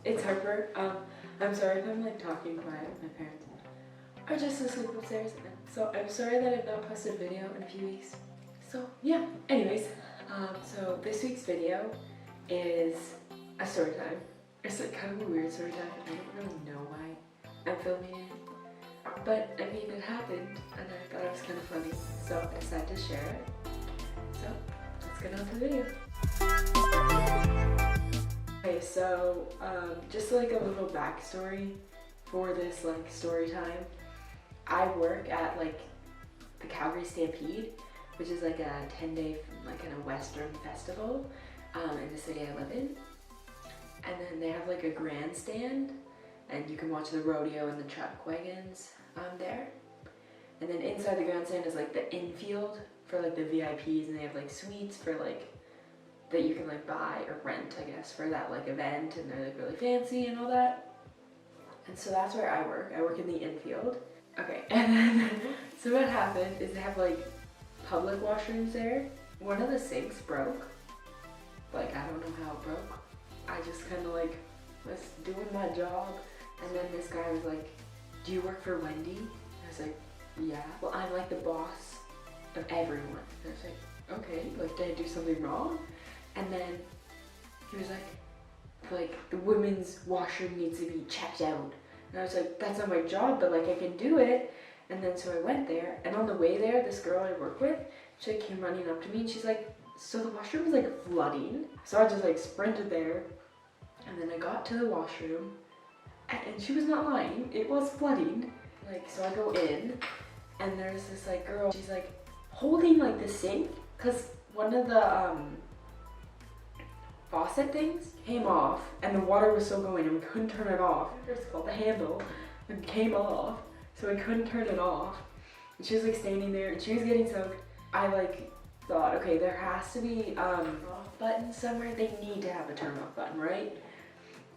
It's Harper. I'm sorry if I'm like talking quiet. My parents are just asleep upstairs, and so I'm sorry that I've not posted a video in a few weeks. So yeah. Anyways, so this week's video is a story time. It's like kind of a weird story time. I don't really know why I'm filming it, but I mean it happened, and I thought it was kind of funny, so I decided to share it. So let's get on to the video. Okay, so just like a little backstory for this like story time. I work at like the Calgary Stampede, which is like a 10-day like kind of Western festival in the city I live in. And then they have like a grandstand, and you can watch the rodeo and the truck wagons there. And then inside the grandstand is like the infield for like the VIPs, and they have like suites for like that you can like buy or rent, I guess, for that like event, and they're like really fancy and all that. And so that's where I work. I work in the infield. Okay, and then so what happened is they have like public washrooms there. One of the sinks broke. Like, I don't know how it broke. I just kind of like was doing my job, and then this guy was like, "Do you work for Wendy?" And I was like, "Yeah." "Well, I'm like the boss of everyone." And I was like, "Okay, like did I do something wrong?" And then he was like the women's washroom needs to be checked out. And I was like, "That's not my job, but like I can do it." And then so I went there, and on the way there, this girl I work with, she like, came running up to me, and she's like, "So the washroom is like flooding?" So I just like sprinted there, and then I got to the washroom, and she was not lying, it was flooding. Like, so I go in, and there's this like girl, she's like holding like the sink, cause one of the faucet things came off, and the water was still going, and we couldn't turn it off. It's called the handle. It came off, so we couldn't turn it off. And she was like standing there, and she was getting soaked. I like thought, okay, there has to be off button somewhere. They need to have a turn off button, right?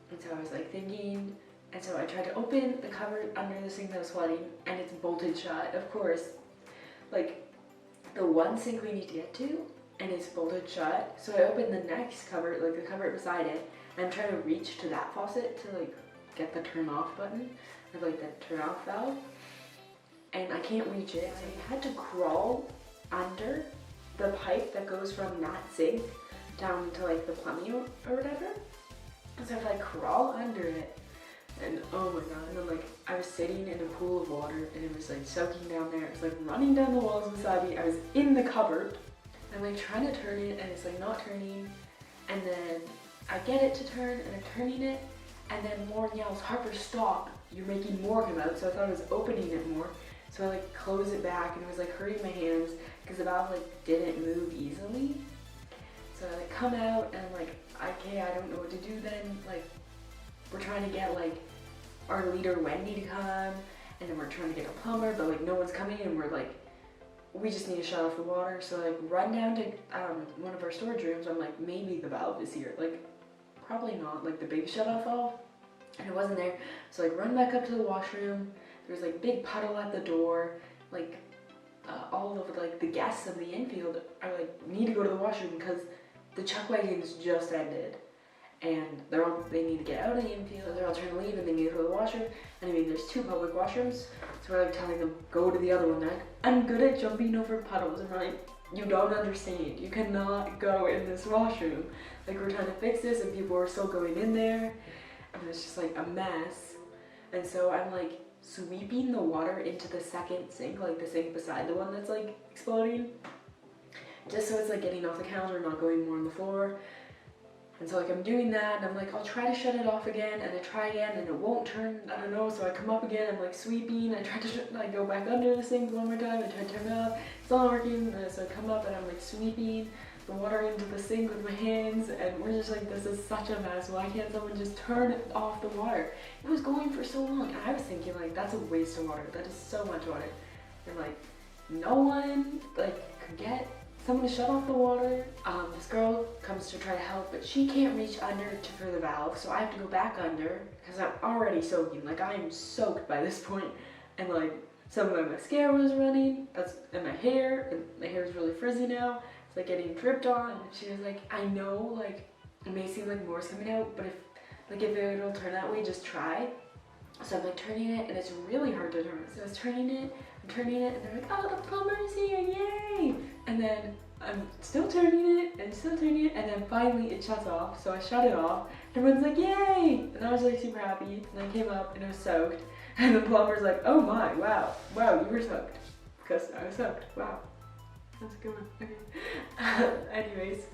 And so I was like thinking, and so I tried to open the cupboard under the sink that was flooding, and it's bolted shut, of course. Like the one sink we need to get to, and it's bolted shut. So I opened the next cupboard, like the cupboard beside it, and I'm trying to reach to that faucet to like get the turn off button, or like the turn off valve, and I can't reach it. So I had to crawl under the pipe that goes from that sink down to like the plumbing or whatever. And so I like crawl under it, and oh my god, and then like I was sitting in a pool of water, and it was like soaking down there. It was like running down the walls beside me. I was in the cupboard. I'm like trying to turn it, and it's like not turning, and then I get it to turn, and I'm turning it, and then Lauren yells, "Harper, stop, you're making more come out." So I thought I was opening it more, so I like close it back, and it was like hurting my hands because the valve like didn't move easily. So I like come out, and I'm like, okay, I don't know what to do then. Like, we're trying to get like our leader Wendy to come, and then we're trying to get a plumber, but like no one's coming, and we're like, we just need to shut off the water. So like run down to one of our storage rooms. I'm like, maybe the valve is here. Like probably not, like the big shut off valve, and it wasn't there. So like run back up to the washroom. There's like big puddle at the door. Like all of like the guests of the infield are like need to go to the washroom because the chuck wagons just ended, and they need to get out of the infield. They're all trying to leave, and they need to go to the washroom. And I mean, there's two public washrooms, so we're like telling them go to the other one. They're like, "I'm good at jumping over puddles." And we're like, "You don't understand. You cannot go in this washroom. Like we're trying to fix this, and people are still going in there, and it's just like a mess." And so I'm like sweeping the water into the second sink, like the sink beside the one that's like exploding, just so it's like getting off the counter, not going more on the floor. And so like I'm doing that, and I'm like, I'll try to shut it off again, and I try again, and it won't turn, I don't know. So I come up again, I'm like sweeping, I try to like go back under the sink one more time, I try to turn it off, it's not working. So I come up, and I'm like sweeping the water into the sink with my hands, and we're just like, this is such a mess. Why can't someone just turn off the water? It was going for so long, and I was thinking like, that's a waste of water, that is so much water. And like, no one like could get someone to shut off the water. This girl comes to try to help, but she can't reach under for the valve, so I have to go back under because I'm already soaking. Like I am soaked by this point, and like some of my mascara was running. That's in my hair, and my hair is really frizzy now. It's like getting dripped on. And she was like, "I know, like it may seem like more is coming out, but if Like if it'll turn that way, just try. So I'm like turning it and it's really hard to turn. So I was turning it, and they're like, oh, the plumber's here, yay! And then I'm still turning it and still turning it, and then finally it shuts off. So I shut it off. Everyone's like, yay! And I was like super happy. And I came up and it was soaked. And the plumber's like, oh my, wow, you were soaked. Because I was soaked, wow. That's a good one, okay. Anyways.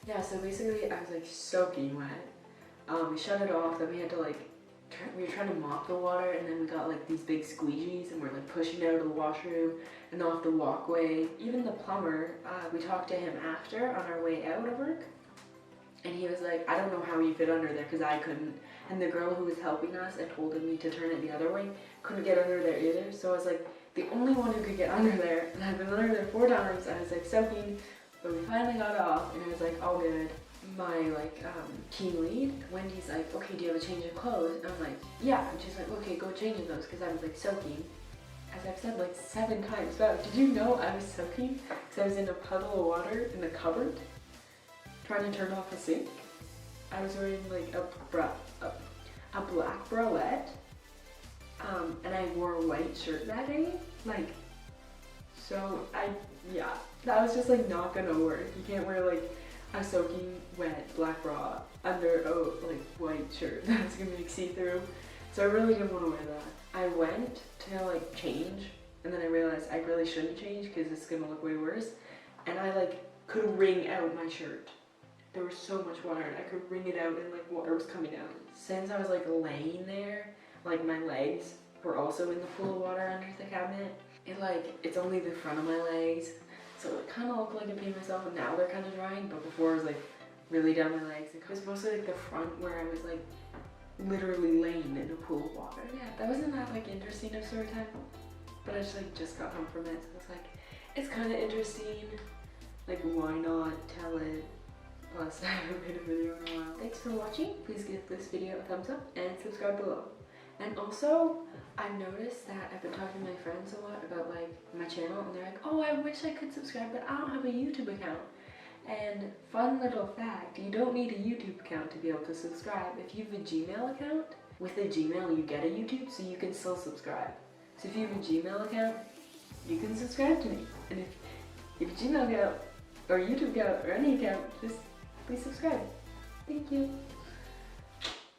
Yeah, so basically I was like soaking wet. We shut it off, then we had to like, we were trying to mop the water, and then we got like these big squeegees and we're like pushing it out of the washroom and off the walkway. Even the plumber, we talked to him after on our way out of work, and he was like, I don't know how you fit under there because I couldn't. And the girl who was helping us and told me to turn it the other way couldn't get under there either. So I was like the only one who could get under there, and I've been under there 4 times. I was like soaking, but we finally got it off and it was like all good. My like team lead, Wendy's like, okay, do you have a change of clothes? And I'm like, yeah. And she's like, okay, go change in those, because I was like soaking. As I've said like 7 times. Wow, did you know I was soaking? Because I was in a puddle of water in the cupboard trying to turn off a sink. I was wearing like a black bralette, and I wore a white shirt that day. Like, so yeah, that was just like not gonna work. You can't wear like a soaking wet black bra under a like white shirt that's gonna be see-through. So I really didn't want to wear that. I went to like change, and then I realized I really shouldn't change because it's gonna look way worse. And I like could wring out my shirt. There was so much water and I could wring it out and like water was coming out. Since I was like laying there, like my legs were also in the pool of water under the cabinet. It's only the front of my legs. So it kind of looked like I peed myself, and now they're kind of drying, but before it was like really down my legs. It was mostly like the front where I was like literally laying in a pool of water. Yeah, that wasn't that like interesting of story time, but I just got home from it, so it's like, it's kind of interesting. Like, why not tell it? Plus, I haven't made a video in a while. Thanks for watching. Please give this video a thumbs up and subscribe below. And also, I've noticed that I've been talking to my friends a lot about like my channel, and they're like, oh, I wish I could subscribe, but I don't have a YouTube account. And fun little fact, you don't need a YouTube account to be able to subscribe. If you have a Gmail account, with a Gmail you get a YouTube, so you can still subscribe. So if you have a Gmail account, you can subscribe to me. And if you have a Gmail account, or YouTube account, or any account, just please subscribe. Thank you.